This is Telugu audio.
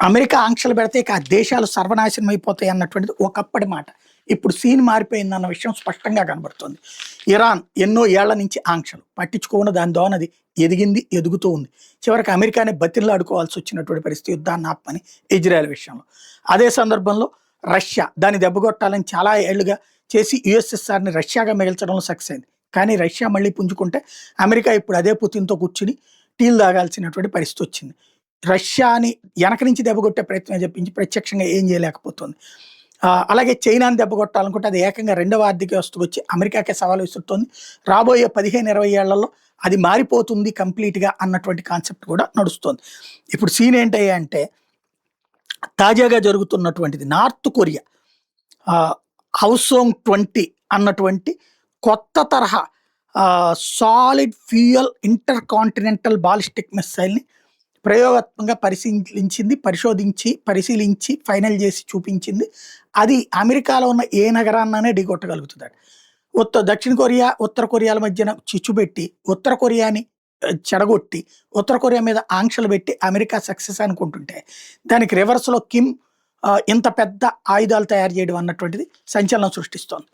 అమెరికా ఆంక్షలు పెడితే ఇక ఆ దేశాలు సర్వనాశనం అయిపోతాయి అన్నటువంటిది ఒకప్పటి మాట. ఇప్పుడు సీన్ మారిపోయిందన్న విషయం స్పష్టంగా కనబడుతోంది. ఇరాన్ ఎన్నో ఏళ్ల నుంచి ఆంక్షలు పట్టించుకోకుండా దాని దోనది ఎదిగింది, ఎదుగుతూ ఉంది. చివరికి అమెరికానే బతిమలాడుకోవాల్సి వచ్చినటువంటి పరిస్థితి యుద్ధాన్ని ఆపమని ఇజ్రాయెల్ విషయంలో. అదే సందర్భంలో రష్యా దాన్ని దెబ్బగొట్టాలని చాలా ఏళ్లుగా చేసి యుఎస్ఎస్ఆర్ని రష్యాగా మిగల్చడంలో సక్సెస్ అయింది. కానీ రష్యా మళ్ళీ పుంజుకుంటే అమెరికా ఇప్పుడు అదే పుతిన్‌తో కూర్చొని టీలు తాగాల్సినటువంటి పరిస్థితి వచ్చింది. రష్యాని వెనక నుంచి దెబ్బగొట్టే ప్రయత్నం చెప్పించి ప్రత్యక్షంగా ఏం చేయలేకపోతుంది. అలాగే చైనాని దెబ్బగొట్టాలనుకుంటే అది ఏకంగా రెండవ ఆర్థిక వ్యవస్థకు వచ్చి అమెరికాకే సవాలు విసురుతోంది. రాబోయే 15-20 ఏళ్లలో అది మారిపోతుంది కంప్లీట్‌గా అన్నటువంటి కాన్సెప్ట్ కూడా నడుస్తోంది. ఇప్పుడు సీన్ ఏంటయ్యా అంటే తాజాగా జరుగుతున్నటువంటిది నార్త్ కొరియా హౌసోంగ్ 20 అన్నటువంటి కొత్త తరహా solid fuel intercontinental ballistic మిస్సైల్ని ప్రయోగాత్మకంగా పరిశీలించి ఫైనల్ చేసి చూపించింది. అది అమెరికాలో ఉన్న ఏ నగరాన్ననే ఢీకొట్టగలుగుతుందట. దక్షిణ కొరియా ఉత్తర కొరియాల మధ్యన చిచ్చు పెట్టి ఉత్తర కొరియాని చెడగొట్టి ఉత్తర కొరియా మీద ఆంక్షలు పెట్టి అమెరికా సక్సెస్ అనుకుంటుంటే దానికి రివర్స్లో కిమ్ ఇంత పెద్ద ఆయుధాలు తయారు చేయడం అన్నటువంటిది సంచలనం సృష్టిస్తోంది.